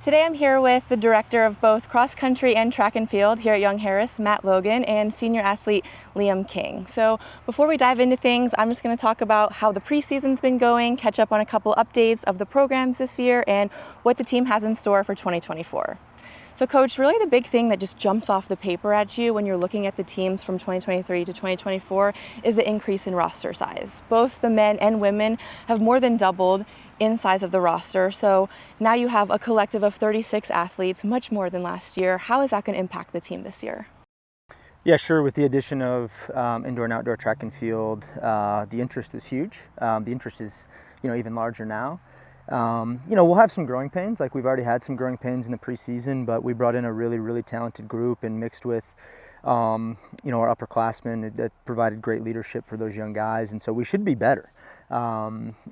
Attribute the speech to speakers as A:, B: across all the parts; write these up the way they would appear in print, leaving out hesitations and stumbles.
A: Today I'm here with the director of both cross country and track and field here at Young Harris, Matt Logan, and senior athlete Liam King. So before we dive into things, I'm just going to talk about how the preseason's been going, catch up on a couple updates of the programs this year, and what the team has in store for 2024. So Coach, really the big thing that just jumps off the paper at you when you're looking at the teams from 2023 to 2024 is the increase in roster size. Both the men and women have more than doubled in size of the roster. So now you have a collective of 36 athletes, much more than last year. How is that going to impact the team this year?
B: Yeah, sure. With the addition of indoor and outdoor track and field, the interest was huge. The interest is, even larger now. We'll have some growing pains, like we've already had some growing pains in the preseason, but we brought in a really, really talented group and mixed with, our upperclassmen that provided great leadership for those young guys, and so we should be better.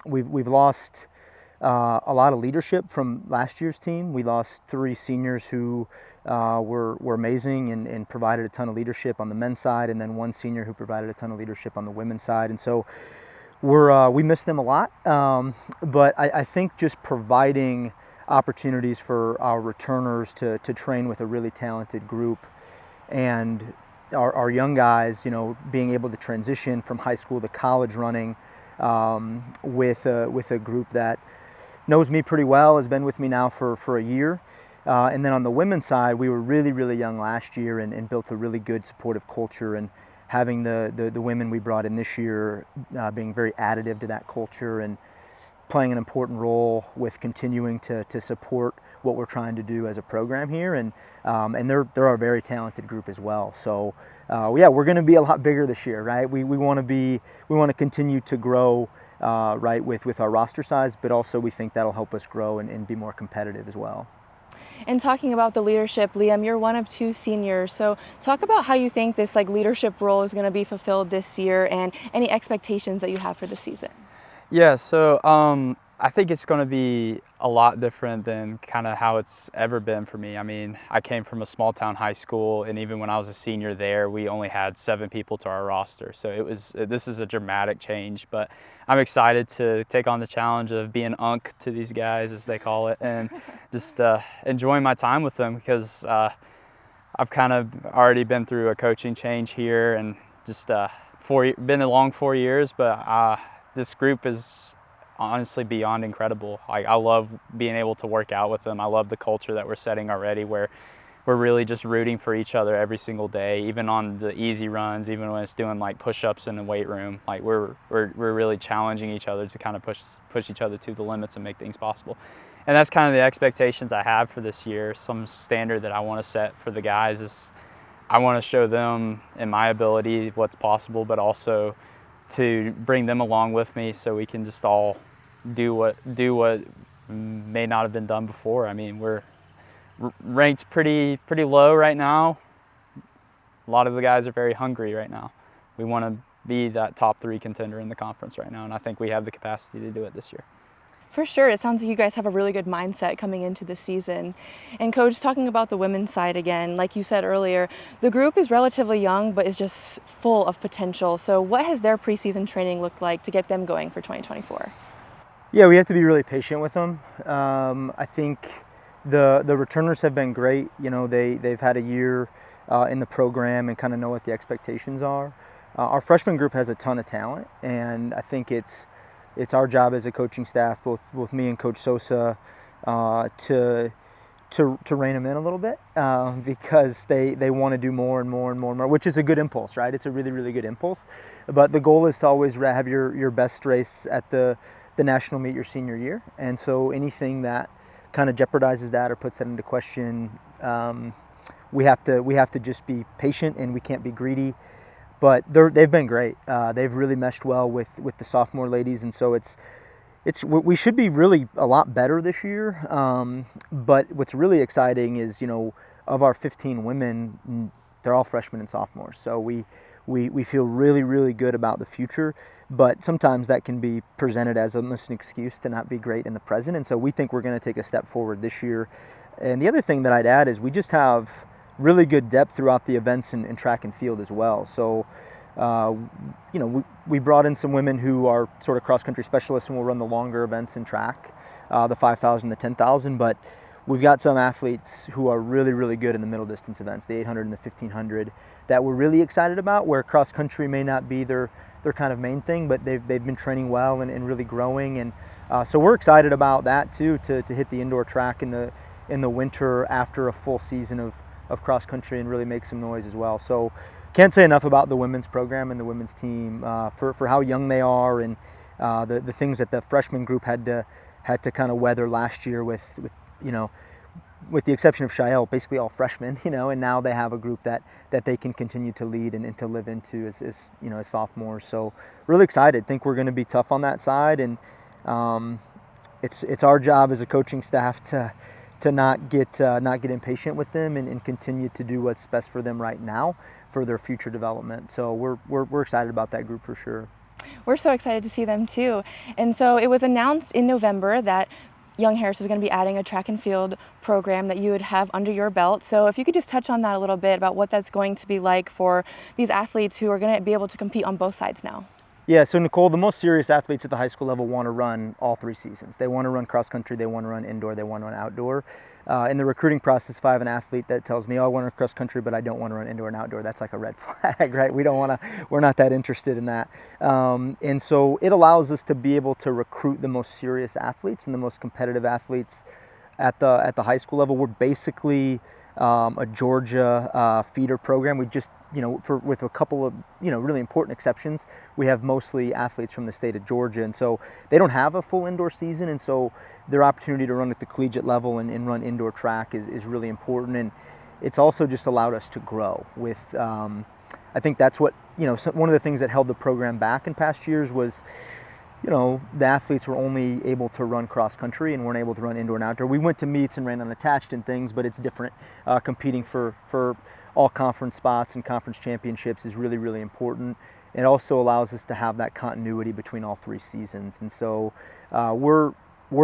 B: We've lost a lot of leadership from last year's team. We lost 3 seniors who were amazing and provided a ton of leadership on the men's side, and then 1 senior who provided a ton of leadership on the women's side, and so we miss them a lot, but I think just providing opportunities for our returners to train with a really talented group, and our young guys, being able to transition from high school to college running with a group that knows me pretty well, has been with me now for a year. And then on the women's side, we were really, really young last year and built a really good supportive culture, and having the women we brought in this year being very additive to that culture and playing an important role with continuing to support what we're trying to do as a program here, and they're a very talented group as well. So we're going to be a lot bigger this year, right? We want to continue to grow right with our roster size, but also we think that'll help us grow and be more competitive as well.
A: And talking about the leadership, Liam, you're one of 2 seniors. So talk about how you think this leadership role is going to be fulfilled this year, and any expectations that you have for the season.
C: Yeah, so I think it's going to be a lot different than kind of how it's ever been for me. I mean, I came from a small town high school, and even when I was a senior there, we only had 7 people to our roster. So this is a dramatic change, but I'm excited to take on the challenge of being unk to these guys, as they call it, and just enjoying my time with them, because I've kind of already been through a coaching change here, and just been a long 4 years, but this group is honestly beyond incredible. I love being able to work out with them. I love the culture that we're setting already, where we're really just rooting for each other every single day, even on the easy runs, even when it's doing push-ups in the weight room. We're really challenging each other to kind of push each other to the limits and make things possible. And that's kind of the expectations I have for this year. Some standard that I want to set for the guys is I want to show them in my ability what's possible, but also to bring them along with me so we can just all do what may not have been done before. I mean, we're ranked pretty low right now. A lot of the guys are very hungry right now. We want to be that top 3 contender in the conference right now, and I think we have the capacity to do it this year.
A: For sure. It sounds like you guys have a really good mindset coming into the season. And Coach, talking about the women's side again, like you said earlier, the group is relatively young, but is just full of potential. So what has their preseason training looked like to get them going for 2024?
B: Yeah, we have to be really patient with them. I think the returners have been great. They've had a year in the program and kind of know what the expectations are. Our freshman group has a ton of talent, and I think it's our job as a coaching staff, both me and Coach Sosa, to rein them in a little bit, because they want to do more and more and more and more, which is a good impulse, right? It's a really, really good impulse. But the goal is to always have your best race at the national meet your senior year, and so anything that kind of jeopardizes that or puts that into question, we have to just be patient, and we can't be greedy. But they've been great. They've really meshed well with the sophomore ladies, and so we should be really a lot better this year. But what's really exciting is, of our 15 women, they're all freshmen and sophomores. So we feel really, really good about the future. But sometimes that can be presented as almost an excuse to not be great in the present. And so we think we're going to take a step forward this year. And the other thing that I'd add is we just have really good depth throughout the events in track and field as well. So, we brought in some women who are sort of cross-country specialists and will run the longer events in track, the 5,000, the 10,000, but we've got some athletes who are really, really good in the middle distance events, the 800 and the 1500, that we're really excited about, where cross country may not be their kind of main thing, but they've been training well and really growing. And so we're excited about that too, to hit the indoor track in the winter after a full season of cross country and really make some noise as well. So can't say enough about the women's program and the women's team for how young they are, and the things that the freshman group had to kind of weather last year with the exception of Shael, basically all freshmen, and now they have a group that they can continue to lead and to live into as sophomores. So really excited. Think we're going to be tough on that side, and it's our job as a coaching staff to not get impatient with them and continue to do what's best for them right now for their future development. So we're excited about that group for sure.
A: We're so excited to see them too. And so it was announced in November that Young Harris is going to be adding a track and field program that you would have under your belt. So if you could just touch on that a little bit about what that's going to be like for these athletes who are going to be able to compete on both sides now.
B: Yeah, so Nicole, the most serious athletes at the high school level want to run all 3 seasons. They want to run cross country, they want to run indoor, they want to run outdoor. In the recruiting process, if I have an athlete that tells me, "Oh, I want to run cross country, but I don't want to run indoor and outdoor," that's like a red flag, right? We're not that interested in that. And so it allows us to be able to recruit the most serious athletes and the most competitive athletes at the high school level. We're basically a Georgia feeder program. We just, with a couple of, really important exceptions, we have mostly athletes from the state of Georgia. And so they don't have a full indoor season. And so their opportunity to run at the collegiate level and run indoor track is really important. And it's also just allowed us to grow with, I think that's what, one of the things that held the program back in past years was, the athletes were only able to run cross country and weren't able to run indoor and outdoor. We went to meets and ran unattached and things, but it's different. Competing for all conference spots and conference championships is really, really important. It also allows us to have that continuity between all 3 seasons. And so we're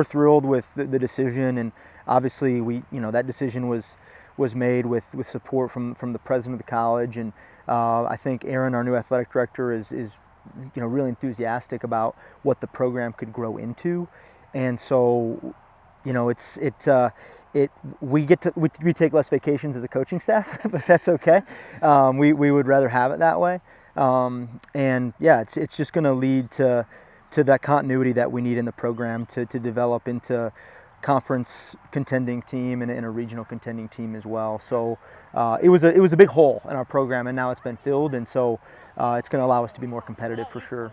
B: thrilled with the decision, and obviously that decision was made with support from the president of the college. And I think Aaron, our new athletic director, is really enthusiastic about what the program could grow into. And so we take less vacations as a coaching staff, but that's okay. We would rather have it that way. And yeah, it's just going to lead to that continuity that we need in the program to develop into conference contending team and a regional contending team as well. So it was a big hole in our program, and now it's been filled, and so it's going to allow us to be more competitive for sure.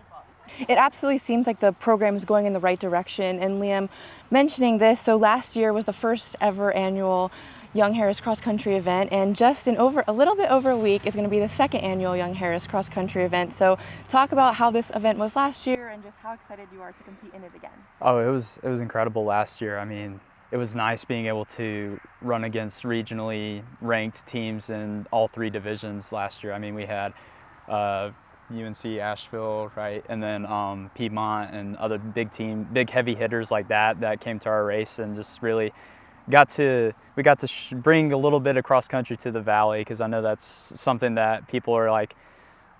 A: It absolutely seems like the program is going in the right direction. And Liam, mentioning this, so last year was the first ever annual Young Harris cross country event, and just in a little bit over a week is going to be the 2nd annual Young Harris cross country event. So talk about how this event was last year and just how excited you are to compete in it again.
C: Oh, it was incredible last year. I mean, it was nice being able to run against regionally ranked teams in all 3 divisions last year. I mean, we had UNC Asheville, right, and then Piedmont and other big heavy hitters like that came to our race, and just really we got to bring a little bit of cross country to the Valley, because I know that's something that people are like,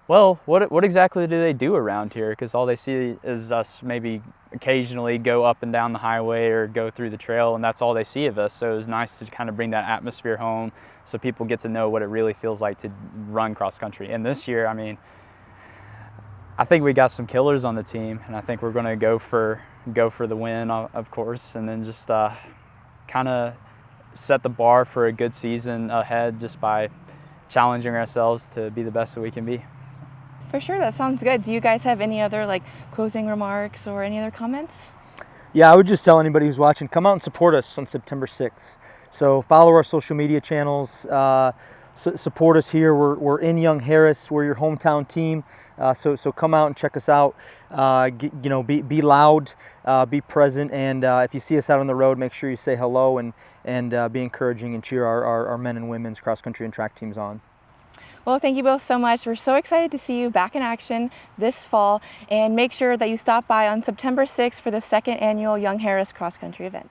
C: well, what exactly do they do around here? Because all they see is us maybe occasionally go up and down the highway or go through the trail, and that's all they see of us. So it was nice to kind of bring that atmosphere home so people get to know what it really feels like to run cross country. And this year, I mean, I think we got some killers on the team, and I think we're going to go for the win, of course, and then just kind of set the bar for a good season ahead just by challenging ourselves to be the best that we can be.
A: For sure, that sounds good. Do you guys have any other closing remarks or any other comments?
B: Yeah, I would just tell anybody who's watching, come out and support us on September 6th. So follow our social media channels. Support us here. We're in Young Harris. We're your hometown team. So come out and check us out. Be loud, be present, and if you see us out on the road, make sure you say hello and be encouraging and cheer our men and women's cross country and track teams on.
A: Well, thank you both so much. We're so excited to see you back in action this fall, and make sure that you stop by on September 6th for the 2nd annual Young Harris cross country event.